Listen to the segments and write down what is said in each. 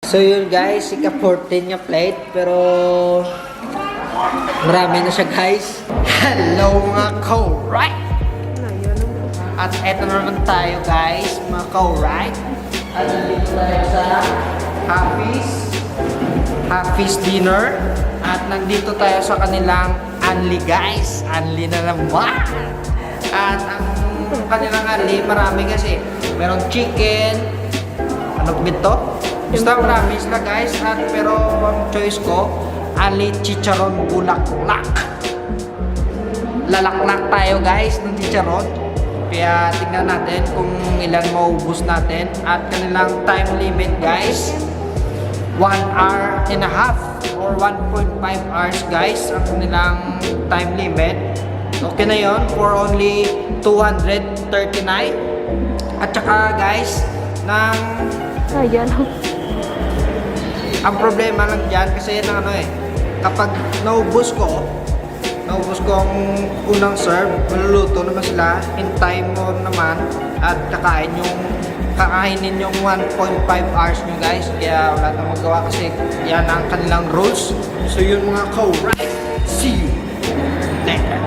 So yun guys, ika-14 yung plate, pero marami na siya guys. Hello mga co-right! At eto na naman tayo guys, mga co-right. At nandito tayo sa Hafiz dinner. At nandito tayo sa kanilang Anli guys. Anli na naman! At ang kanilang Anli, marami kasi. Merong chicken, ano ito? Basta marami sila guys, at pero ang choice ko, Anli chicharon bulaklak. Lalaklak tayo guys ng chicharon. Kaya tingnan natin kung ilan maubos natin. At kanilang time limit guys, 1 hour and a half or 1.5 hours guys ang kanilang time limit. Okay na yon for only 239. At saka guys, ang problema lang dyan kasi yan ang kapag naubos ko ang unang serve, maluluto naman sila, hintay mo naman at kakainin yung 1.5 hours nyo guys, kaya wala nang magawa kasi yan ang kanilang rules. So yun mga co-right, see you later.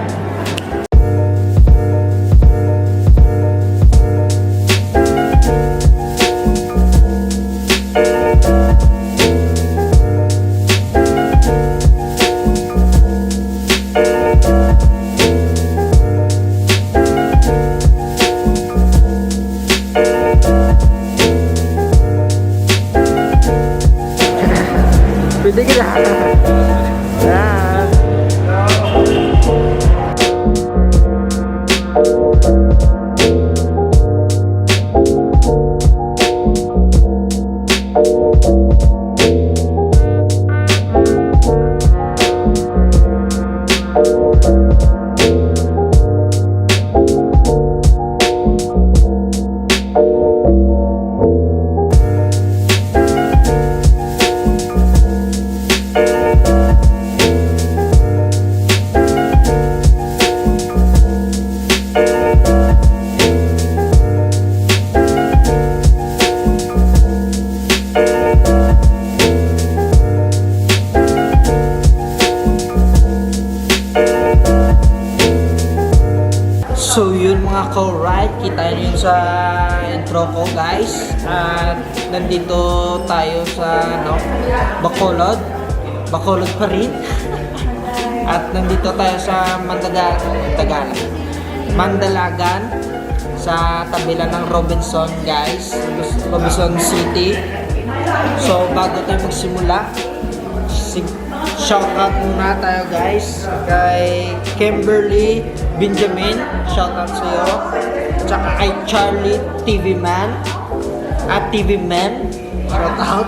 Pwede ka na. So yun mga co-right, kita nyo yun sa intro ko guys. At nandito tayo sa Bacolod pa rin. At nandito tayo sa Mandalagan sa tabila ng Robinson guys, Robinson City. So bago tayo magsimula, shoutout muna tayo guys kay Kimberly Benjamin, shoutout sa iyo. Tsaka kay Charlie TV Man at TV Man, shoutout.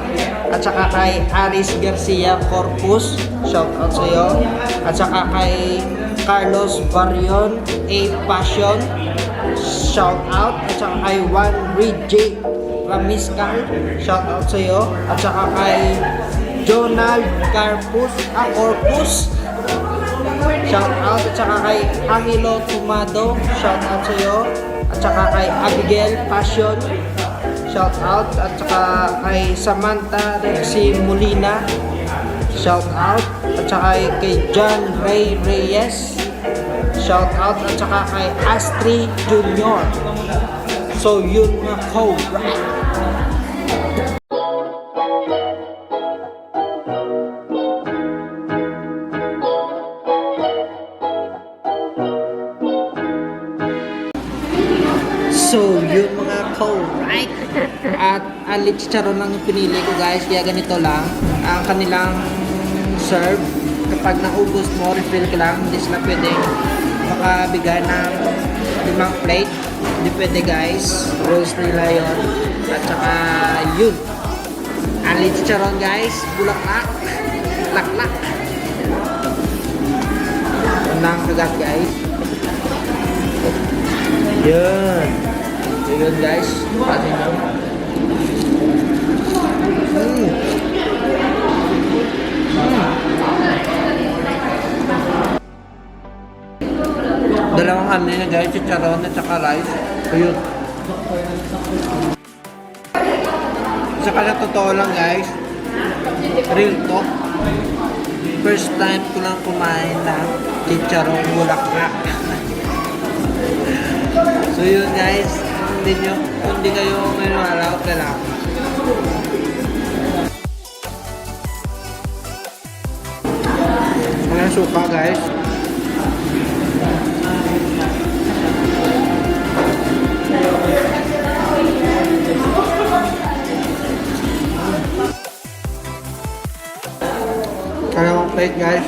At saka kay Aris Garcia Corpus, shoutout sa iyo. At saka kay Carlos Barrion A Passion, shoutout. At saka kay Juan J Ramiscal, shoutout sa iyo. At saka kay Jonald Corpus, shout out. At saka kay Angelo Tumado, shout out sa iyo. At saka kay Abigail Passion, shout out. At saka kay Samantha Rexy Molina, shout out. At saka kay John Ray Reyes, shout out. At saka kay Astrid Junior. So yun mga co-right. So, yun mga co-right. At Anli chicharon lang yung pinili ko guys. Kaya ganito lang ang kanilang serve. Kapag naubos mo, refill ka lang. Hindi sila pwedeng makabigay ng 5 plate. Hindi pwede guys. Rules nila yun. At saka yun, Anli chicharon guys. Bulaklak. Laklak. Unang kagat guys. Yun. Yun guys, pasin nyo. Dalawang kanin na guys, chicharon at saka rice. Ayun. Saka na totoo lang guys, Real talk. First time ko lang kumain ng chicharong bulaklak. So yun guys, kung hindi kayo maniwala, okay lang. Mga suka guys. Kalawang plate guys.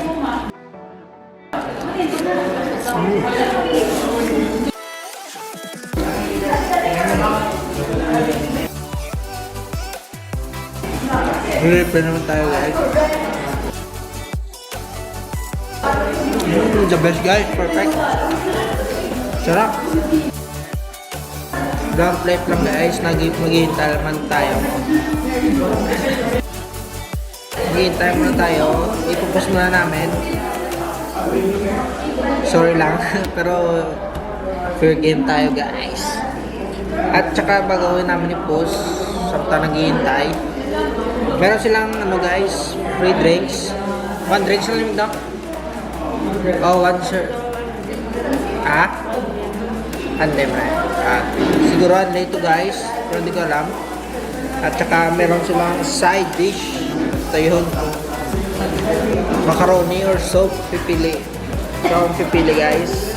Ready naman tayo guys. The best guys, perfect. Sarap. Ground plate lang guys, maghihintay naman tayo. Maghihintay muna tayo, ipupos muna namin. Sorry lang, pero fair game tayo guys. At saka bagawin namin i-post, samta naghihintay. Meron silang ano guys, free drinks. 1 drinks lang yung dam. Oh, 1 sir. Ande man. Siguro ande ito guys, pero hindi ko alam. At saka meron silang side dish. Ito yun. Macaroni or soup, pipili. So, pipili guys.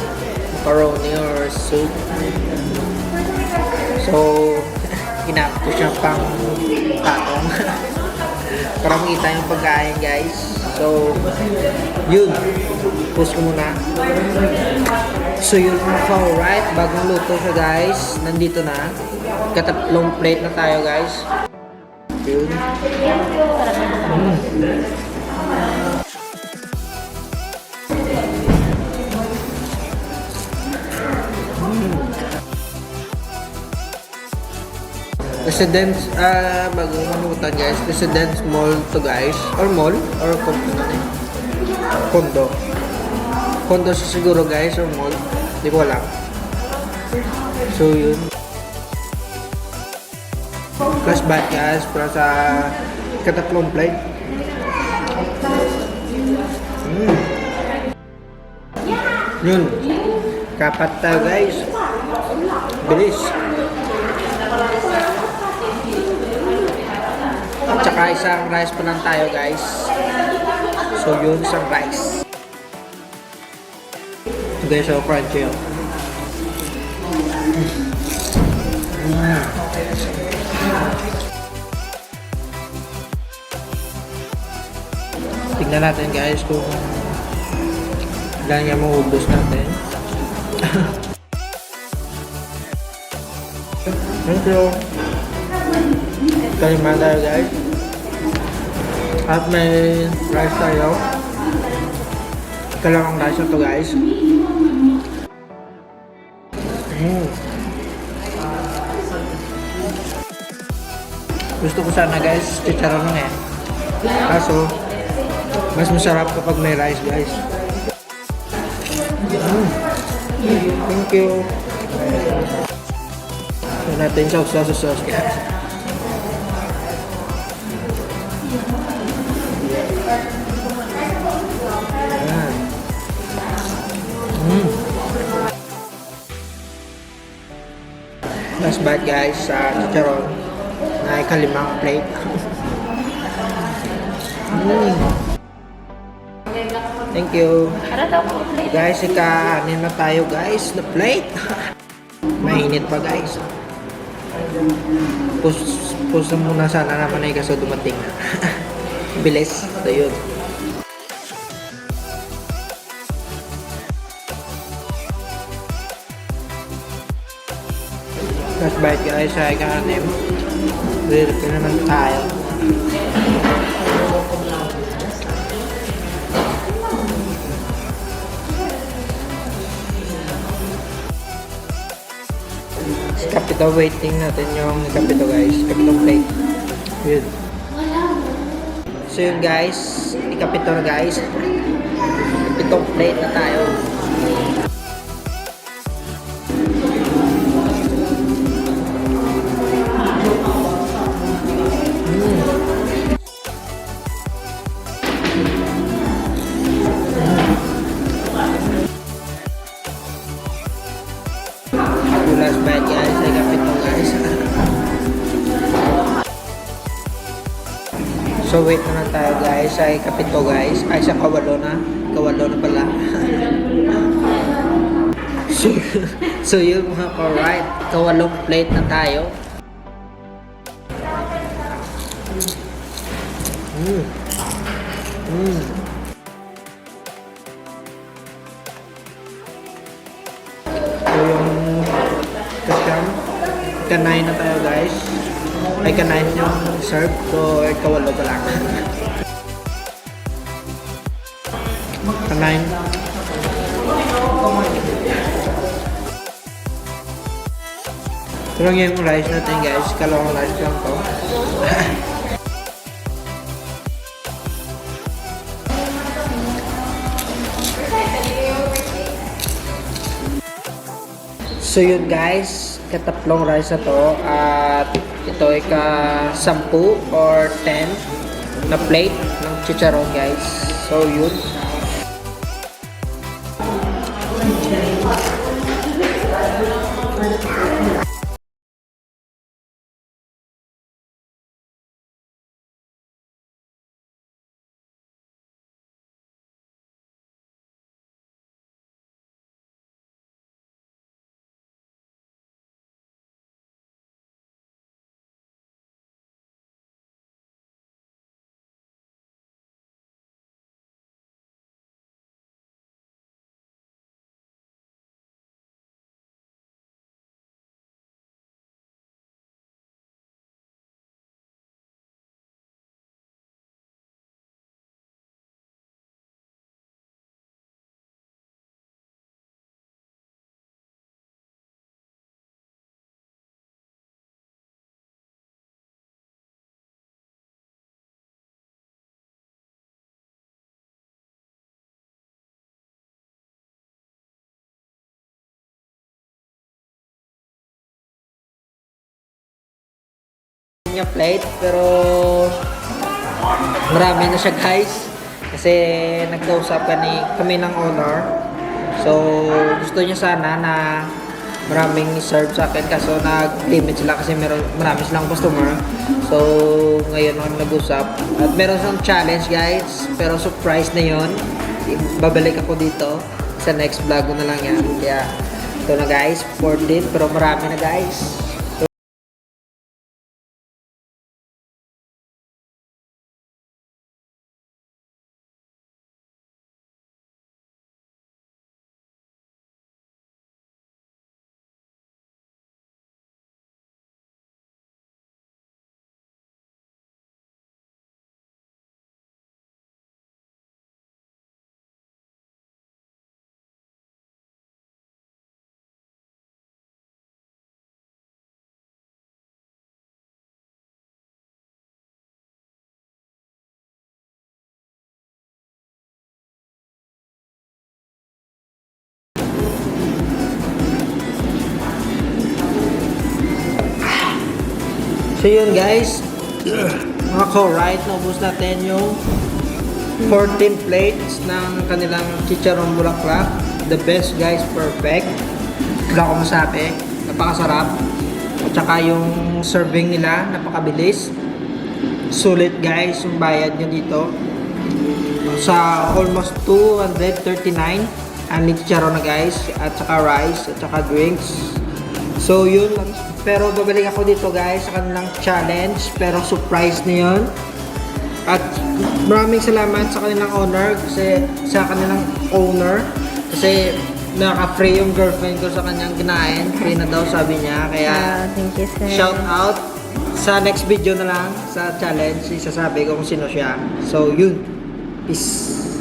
Macaroni or soup. So, ginamit ko siya pang patong. Para makita yung pagkain guys. So, yun. Post ko muna. So, yun alright. Bagong luto siya guys. Nandito na. Katatlong plate na tayo guys. Yun. Residence, bagong manutan guys. Residence mall to guys. Or mall? Or condo. Condo siya siguro guys. Or mall. Hindi ko alam. So yun. Plus bad guys. Para sa katatlong plate. Yun. Kapat tayo guys. Bilis. At saka isang rice pa lang tayo guys. So yun, isang rice. So guys, so crunchy yun. Tignan natin guys kung ilan yung maubos natin. Thank you. Kaliman tayo guys. At may rice tayo. Kalawang rice na to guys. Gusto ko sana guys chicharon lang eh. Kaso mas masarap kapag may rice guys. Thank you. So natin sauce guys. Last bite guys sa chicharon na ikalimang plate. Thank you. Guys, ika-anin na tayo guys na plate. Mainit pa guys. Post na muna sana naman ay kaso dumating na. Bilis. So yun. Last bite guys sa ika-anim. Ready naman tayo. Kapito waiting natin yung kapito guys. Kapito plate. Yun. So yun guys. Ikapito na guys. Kapitong plate na tayo. So wait na lang tayo guys, ay kapito guys, ay sa kawalo na pala. so, so yun mga alright, kawalong plate na tayo. So yung kasyam, kanay na tayo guys. Ay kanay yung serve, so kawalo pa lang. Kanay. Ito lang yung rice natin guys, kalawang rice lang to. So yun guys, katatlong rice na to at ito ay ka-10 or 10 na plate ng chicharon guys. So yun. Yung plate pero marami na siya guys kasi nagkausap kami ng owner, so gusto niya sana na maraming serve sa akin kaso nag-limit sila kasi marami silang customer, so ngayon ako nag-usap at meron siyang challenge guys pero surprise na yon, babalik ako dito sa next vlog ko na lang yan, kaya ito na guys, 14 pero marami na guys. So yun guys, mga ko-right, naubos natin yung 14 plates ng kanilang chicharon bulaklak. The best guys, perfect. Wala akong masabi, napakasarap. At saka yung serving nila, napakabilis. Sulit guys, yung bayad nyo dito. Sa almost 239, ang chicharon na guys, at saka rice, at saka drinks. So yun, pero babalik ako dito guys sa kanilang challenge, pero surprise na yun. At maraming salamat sa kanilang owner kasi naka-free yung girlfriend ko sa kanyang kinain, free na daw sabi niya, kaya thank you, sir. shout out sa next video na lang sa challenge, isasabi ko kung sino siya. So yun, peace.